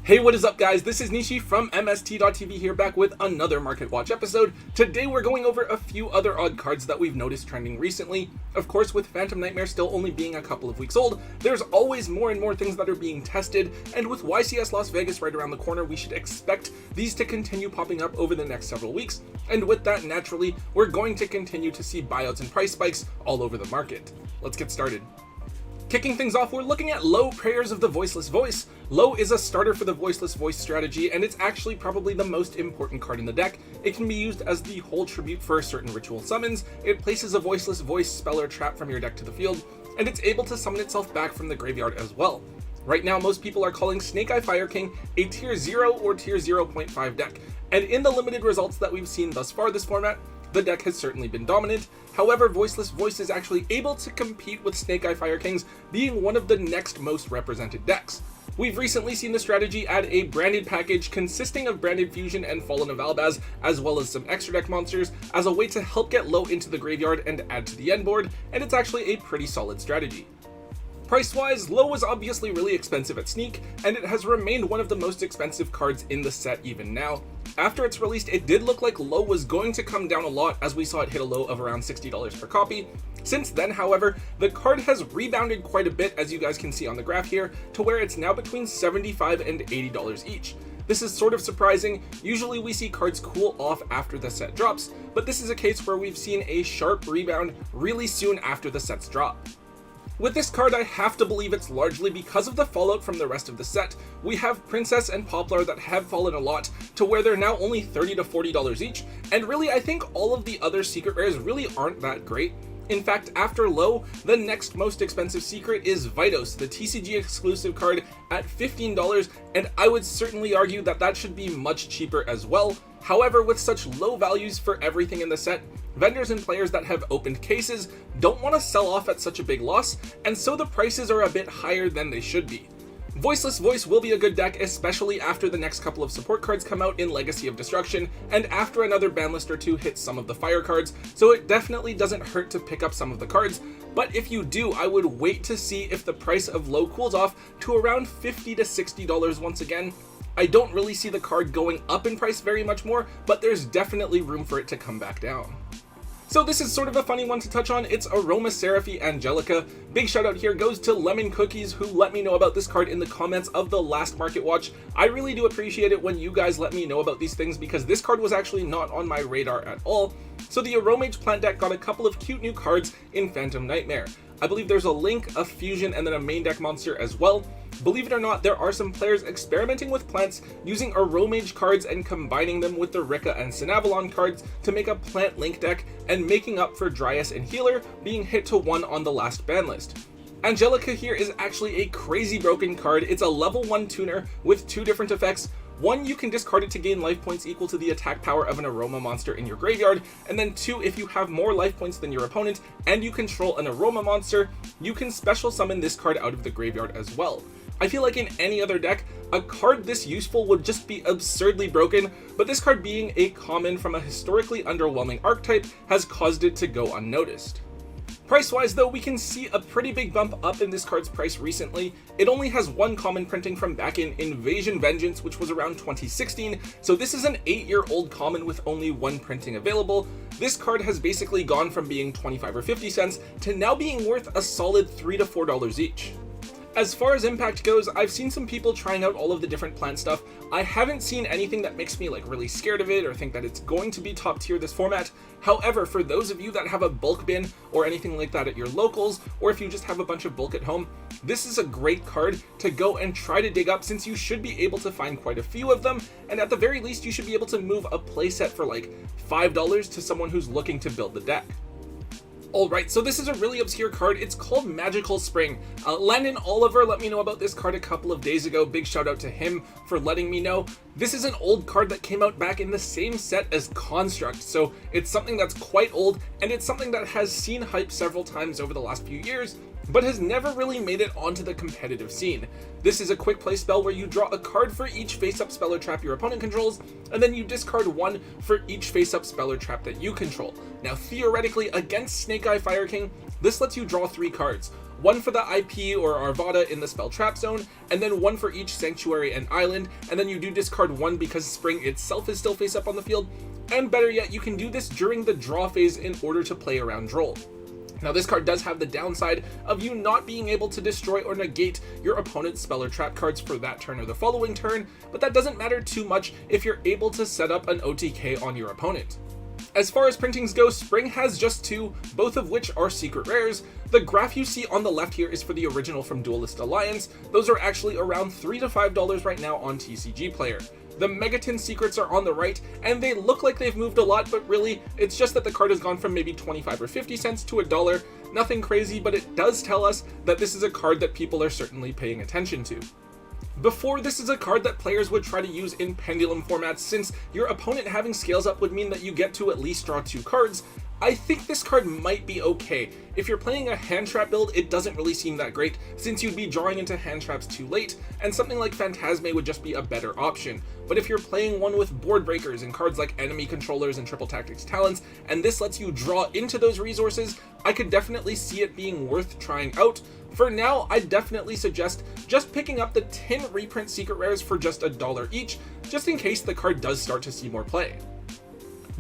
Hey, what is up guys? This is Nishi from MST.TV here, back with another Market Watch episode. Today we're going over a few other odd cards that we've noticed trending recently. Of course, with Phantom Nightmare still only being a couple of weeks old, there's always more and more things that are being tested, and with YCS Las Vegas right around the corner, we should expect these to continue popping up over the next several weeks, and with that, naturally, we're going to continue to see buyouts and price spikes all over the market. Let's get started. Kicking things off, we're looking at Low, Prayers of the Voiceless Voice. Low is a starter for the Voiceless Voice strategy, and it's actually probably the most important card in the deck. It can be used as the whole tribute for certain ritual summons. It places a Voiceless Voice spell or trap from your deck to the field, and it's able to summon itself back from the graveyard as well. Right now, most people are calling Snake Eye Fire King a tier 0 or tier 0.5 deck, and in the limited results that we've seen thus far this format, the deck has certainly been dominant. However, Voiceless Voice is actually able to compete with Snake Eye Fire Kings being one of the next most represented decks. We've recently seen the strategy add a branded package consisting of Branded Fusion and Fallen of Albaz, as well as some extra deck monsters, as a way to help get Low into the graveyard and add to the end board, and it's actually a pretty solid strategy. Price-wise, Low was obviously really expensive at Sneak, and it has remained one of the most expensive cards in the set even now. After its release, it did look like Low was going to come down a lot, as we saw it hit a low of around $60 per copy. Since then, however, the card has rebounded quite a bit, as you guys can see on the graph here, to where it's now between $75 and $80 each. This is sort of surprising. Usually we see cards cool off after the set drops, but this is a case where we've seen a sharp rebound really soon after the set's drop. With this card, I have to believe it's largely because of the fallout from the rest of the set. We have Princess and Poplar that have fallen a lot, to where they're now only $30 to $40 each, and really I think all of the other secret rares really aren't that great. In fact, after Low, the next most expensive secret is Vitos, the TCG exclusive card at $15, and I would certainly argue that that should be much cheaper as well. However, with such low values for everything in the set, vendors and players that have opened cases don't want to sell off at such a big loss, and so the prices are a bit higher than they should be. Voiceless Voice will be a good deck, especially after the next couple of support cards come out in Legacy of Destruction, and after another ban list or two hits some of the fire cards, so it definitely doesn't hurt to pick up some of the cards, but if you do, I would wait to see if the price of Low cools off to around $50 to $60 once again. I don't really see the card going up in price very much more, but there's definitely room for it to come back down. So this is sort of a funny one to touch on. It's Aromaseraphie Angelica. Big shout out here goes to Lemon Cookies, who let me know about this card in the comments of the last Market Watch. I really do appreciate it when you guys let me know about these things, because this card was actually not on my radar at all. So the Aromage plant deck got a couple of cute new cards in Phantom Nightmare. I believe there's a Link, a Fusion, and then a main deck monster as well. Believe it or not, there are some players experimenting with plants, using Aromage cards and combining them with the Rika and Sinavalon cards to make a plant Link deck, and making up for Dryas and Healer being hit to 1 on the last ban list. Angelica here is actually a crazy broken card. It's a level 1 tuner with 2 different effects. One, you can discard it to gain life points equal to the attack power of an Aroma monster in your graveyard, and then 2, if you have more life points than your opponent and you control an Aroma monster, you can special summon this card out of the graveyard as well. I feel like in any other deck, a card this useful would just be absurdly broken, but this card being a common from a historically underwhelming archetype has caused it to go unnoticed. Price-wise though, we can see a pretty big bump up in this card's price recently. It only has one common printing from back in Invasion Vengeance, which was around 2016, so this is an 8-year-old common with only one printing available. This card has basically gone from being 25 or 50 cents to now being worth a solid $3 to $4 each. As far as impact goes, I've seen some people trying out all of the different plant stuff. I haven't seen anything that makes me like really scared of it or think that it's going to be top tier this format. However, for those of you that have a bulk bin or anything like that at your locals, or if you just have a bunch of bulk at home, this is a great card to go and try to dig up, since you should be able to find quite a few of them, and at the very least you should be able to move a playset for like $5 to someone who's looking to build the deck. Alright, so this is a really obscure card. It's called Magical Spring. Landon Oliver let me know about this card a couple of days ago. Big shout out to him for letting me know. This is an old card that came out back in the same set as Construct, so it's something that's quite old, and it's something that has seen hype several times over the last few years, but has never really made it onto the competitive scene. This is a quick play spell where you draw a card for each face-up spell or trap your opponent controls, and then you discard 1 for each face-up spell or trap that you control. Now theoretically, against Snake Eye Fire King, this lets you draw 3 cards. one for the IP or Arvada in the spell trap zone, and then one for each sanctuary and island, and then you do discard one because Spring itself is still face up on the field, and better yet, you can do this during the draw phase in order to play around Droll. Now this card does have the downside of you not being able to destroy or negate your opponent's spell or trap cards for that turn or the following turn, but that doesn't matter too much if you're able to set up an OTK on your opponent. As far as printings go, Spring has just two, both of which are secret rares. The graph you see on the left here is for the original from Duelist Alliance. Those are actually around $3 to $5 right now on TCG Player. The Megaton secrets are on the right, and they look like they've moved a lot, but really, it's just that the card has gone from maybe 25 or 50 cents to $1. Nothing crazy, but it does tell us that this is a card that people are certainly paying attention to. Before, this is a card that players would try to use in pendulum formats, since your opponent having scales up would mean that you get to at least draw 2 cards. I think this card might be okay. If you're playing a hand trap build, it doesn't really seem that great, since you'd be drawing into hand traps too late, and something like Phantasme would just be a better option. But if you're playing one with board breakers and cards like enemy controllers and triple tactics talents, and this lets you draw into those resources, I could definitely see it being worth trying out. For now, I'd definitely suggest just picking up the 10 reprint secret rares for just $1 each, just in case the card does start to see more play.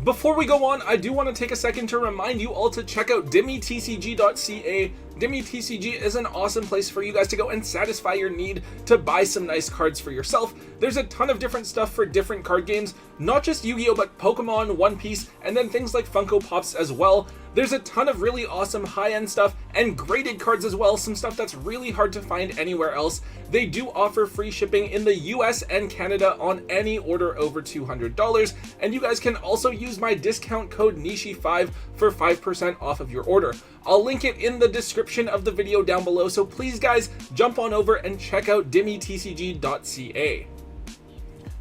Before we go on, I do want to take a second to remind you all to check out DimiTCG.ca. DimiTCG is an awesome place for you guys to go and satisfy your need to buy some nice cards for yourself. There's a ton of different stuff for different card games, not just Yu-Gi-Oh, but Pokemon, One Piece, and then things like Funko Pops as well. There's a ton of really awesome high-end stuff and graded cards as well, some stuff that's really hard to find anywhere else. They do offer free shipping in the US and Canada on any order over $200, and you guys can also use my discount code Nishi5 for 5% off of your order. I'll link it in the description of the video down below, so please guys, jump on over and check out DimiTCG.ca.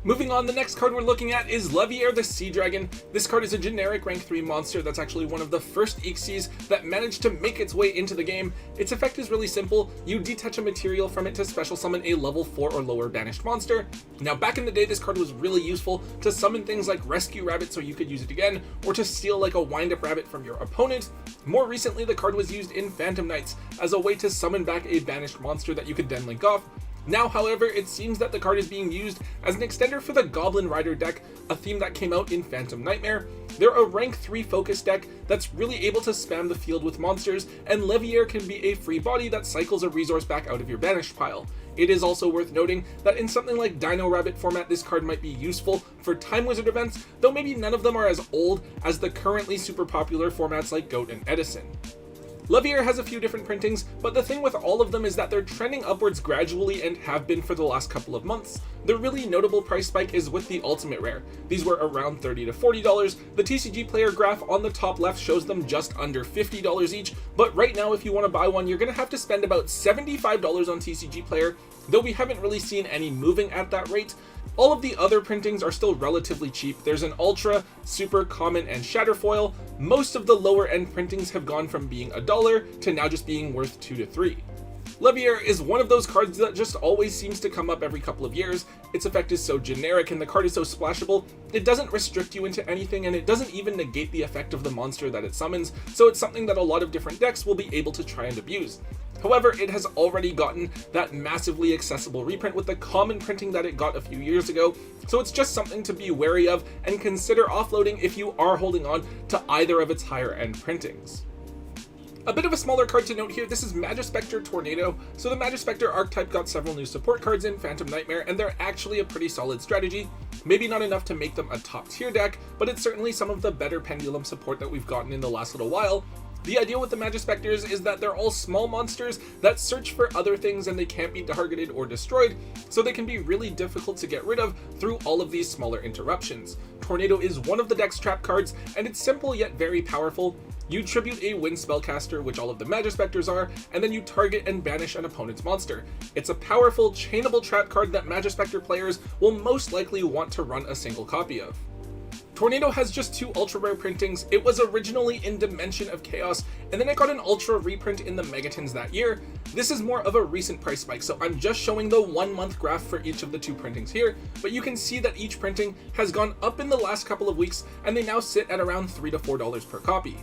Moving on, the next card we're looking at is Levier the Sea Dragon. This card is a generic rank 3 monster that's actually one of the first Ixies that managed to make its way into the game. Its effect is really simple. You detach a material from it to special summon a level 4 or lower banished monster. Now back in the day, this card was really useful to summon things like Rescue Rabbit so you could use it again, or to steal like a wind-up rabbit from your opponent. More recently, the card was used in Phantom Knights as a way to summon back a banished monster that you could then link off. Now, however, it seems that the card is being used as an extender for the Goblin Rider deck, a theme that came out in Phantom Nightmare. They're a rank 3 focus deck that's really able to spam the field with monsters, and Levier can be a free body that cycles a resource back out of your banished pile. It is also worth noting that in something like Dino Rabbit format, this card might be useful for Time Wizard events, though maybe none of them are as old as the currently super popular formats like Goat and Edison. Levier has a few different printings, but the thing with all of them is that they're trending upwards gradually and have been for the last couple of months. The really notable price spike is with the Ultimate Rare. These were around $30 to $40. The TCG Player graph on the top left shows them just under $50 each, but right now if you want to buy one, you're going to have to spend about $75 on TCG Player, though we haven't really seen any moving at that rate. All of the other printings are still relatively cheap. There's an Ultra, Super, Common, and Shatterfoil. Most of the lower end printings have gone from being $1 to now just being worth $2 to $3. Levier is one of those cards that just always seems to come up every couple of years. Its effect is so generic and the card is so splashable, it doesn't restrict you into anything, and it doesn't even negate the effect of the monster that it summons, so it's something that a lot of different decks will be able to try and abuse. However, it has already gotten that massively accessible reprint with the common printing that it got a few years ago, so it's just something to be wary of and consider offloading if you are holding on to either of its higher end printings. A bit of a smaller card to note here, this is Magis Spectre Tornado. So the Magis Spectre archetype got several new support cards in Phantom Nightmare, and they're actually a pretty solid strategy. Maybe not enough to make them a top tier deck, but it's certainly some of the better pendulum support that we've gotten in the last little while. The idea with the Magis Spectres is that they're all small monsters that search for other things and they can't be targeted or destroyed, so they can be really difficult to get rid of through all of these smaller interruptions. Tornado is one of the deck's trap cards, and it's simple yet very powerful. You tribute a wind spellcaster, which all of the Magis Spectres are, and then you target and banish an opponent's monster. It's a powerful, chainable trap card that Magis Spectre players will most likely want to run a single copy of. Tornado has just 2 ultra rare printings. It was originally in Dimension of Chaos, and then it got an ultra reprint in the Megatons that year. This is more of a recent price spike, so I'm just showing the 1 month graph for each of the 2 printings here, but you can see that each printing has gone up in the last couple of weeks, and they now sit at around $3 to $4 per copy.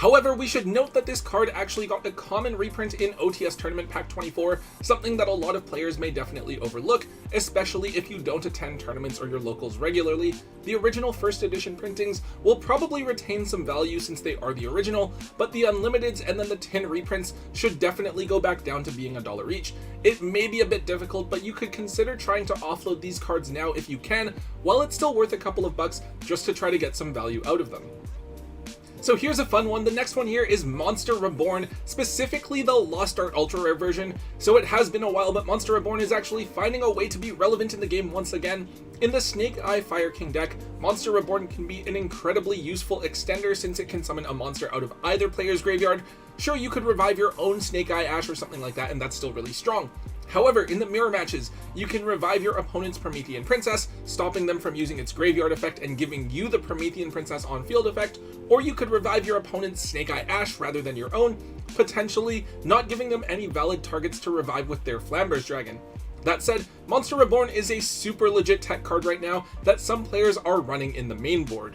However, we should note that this card actually got a common reprint in OTS Tournament Pack 24, something that a lot of players may definitely overlook, especially if you don't attend tournaments or your locals regularly. The original first edition printings will probably retain some value since they are the original, but the Unlimiteds and then the tin reprints should definitely go back down to being $1 each. It may be a bit difficult, but you could consider trying to offload these cards now if you can, while it's still worth a couple of bucks just to try to get some value out of them. So here's a fun one. The next one here is Monster Reborn, specifically the Lost Art Ultra Rare version. So it has been a while, but Monster Reborn is actually finding a way to be relevant in the game once again. In the Snake Eye Fire King deck, Monster Reborn can be an incredibly useful extender since it can summon a monster out of either player's graveyard. Sure, you could revive your own Snake Eye Ash or something like that, and that's still really strong. However, in the mirror matches, you can revive your opponent's Promethean Princess, stopping them from using its graveyard effect and giving you the Promethean Princess on field effect, or you could revive your opponent's Snake Eye Ash rather than your own, potentially not giving them any valid targets to revive with their Flamber's Dragon. That said, Monster Reborn is a super legit tech card right now that some players are running in the main board.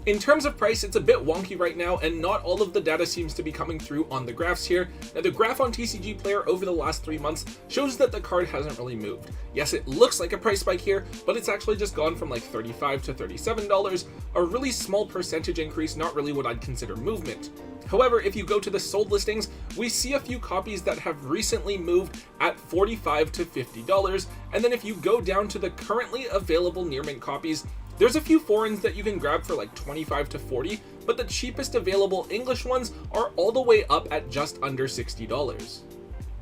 In terms of price, it's a bit wonky right now, and not all of the data seems to be coming through on the graphs here. Now, the graph on TCG Player over the last 3 months shows that the card hasn't really moved. Yes, it looks like a price spike here, but it's actually just gone from like $35 to $37, a really small percentage increase, not really what I'd consider movement. However, if you go to the sold listings, we see a few copies that have recently moved at $45 to $50, and then if you go down to the currently available near mint copies, there's a few foreigns that you can grab for like $25 to $40, but the cheapest available English ones are all the way up at just under $60.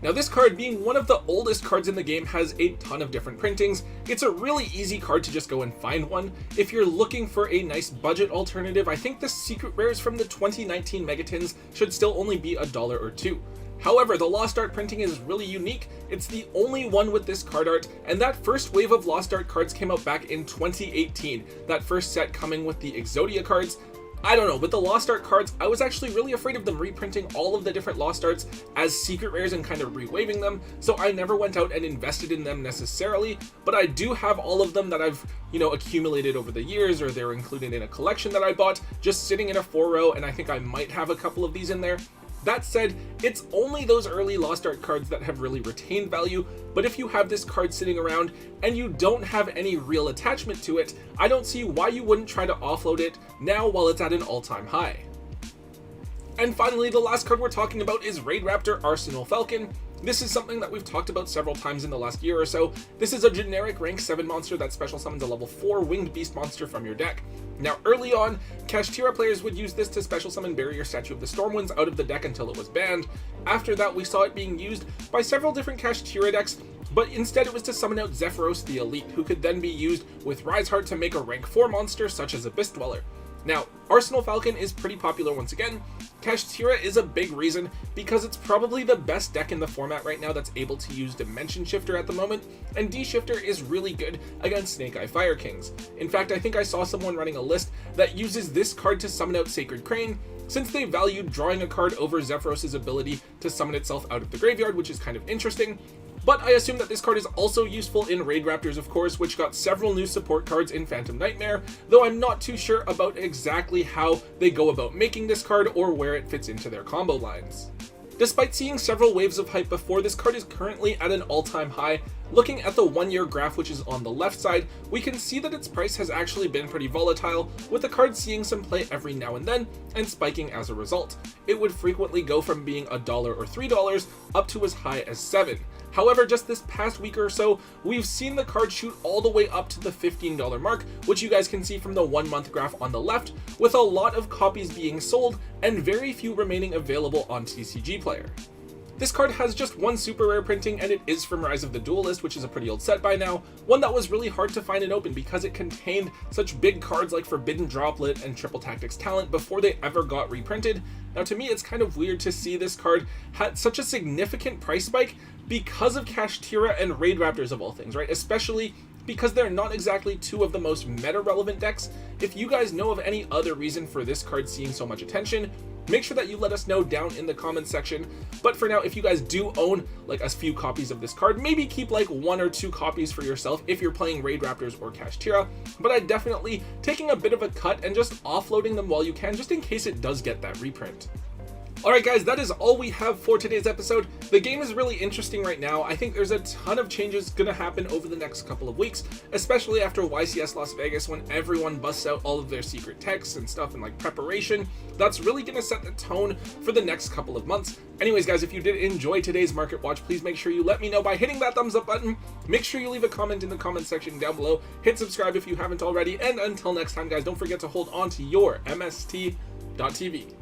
Now, this card, being one of the oldest cards in the game, has a ton of different printings. It's a really easy card to just go and find one. If you're looking for a nice budget alternative, I think the secret rares from the 2019 Megatins should still only be $1 or $2. However, the Lost Art printing is really unique. It's the only one with this card art, and that first wave of Lost Art cards came out back in 2018, that first set coming with the Exodia cards. I don't know, with the Lost Art cards, I was actually really afraid of them reprinting all of the different Lost Arts as secret rares and kind of re-waving them, so I never went out and invested in them necessarily, but I do have all of them that I've, accumulated over the years, or they're included in a collection that I bought, just sitting in a 4-row, and I think I might have a couple of these in there. That said, it's only those early Lost Art cards that have really retained value, but if you have this card sitting around and you don't have any real attachment to it, I don't see why you wouldn't try to offload it now while it's at an all-time high. And finally, the last card we're talking about is Raid Raptor Arsenal Falcon. This is something that we've talked about several times in the last year or so. This is a generic rank 7 monster that special summons a level 4 winged beast monster from your deck. Now, early on, Kashtira players would use this to special summon Barrier Statue of the Stormwinds out of the deck until it was banned. After that, we saw it being used by several different Kashtira decks, but instead it was to summon out Zephyros the Elite, who could then be used with Riseheart to make a rank 4 monster such as Abyss Dweller. Now, Arsenal Falcon is pretty popular once again. Kashtira is a big reason because it's probably the best deck in the format right now that's able to use Dimension Shifter at the moment, and D-Shifter is really good against Snake Eye Fire Kings. In fact, I think I saw someone running a list that uses this card to summon out Sacred Crane, since they valued drawing a card over Zephyros' ability to summon itself out of the graveyard, which is kind of interesting. But I assume that this card is also useful in Raid Raptors, of course, which got several new support cards in Phantom Nightmare, though I'm not too sure about exactly how they go about making this card or where it fits into their combo lines. Despite seeing several waves of hype before, this card is currently at an all-time high. Looking at the 1-year graph, which is on the left side, we can see that its price has actually been pretty volatile, with the card seeing some play every now and then, and spiking as a result. It would frequently go from being $1 or $3 up to as high as $7. However, just this past week or so, we've seen the card shoot all the way up to the $15 mark, which you guys can see from the 1-month graph on the left, with a lot of copies being sold and very few remaining available on TCG Player. This card has just one super rare printing, and it is from Rise of the Duelist, which is a pretty old set by now, one that was really hard to find and open because it contained such big cards like Forbidden Droplet and Triple Tactics Talent before they ever got reprinted. Now, to me, it's kind of weird to see this card had such a significant price spike because of Kashtira and Raid Raptors of all things, right? Especially because they're not exactly two of the most meta-relevant decks. If you guys know of any other reason for this card seeing so much attention, make sure that you let us know down in the comments section. But for now, if you guys do own like a few copies of this card, maybe keep like 1 or 2 copies for yourself if you're playing Raid Raptors or Kashtira, but I'd definitely taking a bit of a cut and just offloading them while you can, just in case it does get that reprint. Alright guys, that is all we have for today's episode. The game is really interesting right now. I think there's a ton of changes gonna happen over the next couple of weeks, especially after YCS Las Vegas, when everyone busts out all of their secret texts and stuff and like preparation. That's really gonna set the tone for the next couple of months. Anyways guys, if you did enjoy today's Market Watch, please make sure you let me know by hitting that thumbs up button. Make sure you leave a comment in the comment section down below. Hit subscribe if you haven't already, and until next time guys, don't forget to hold on to your MST.TV.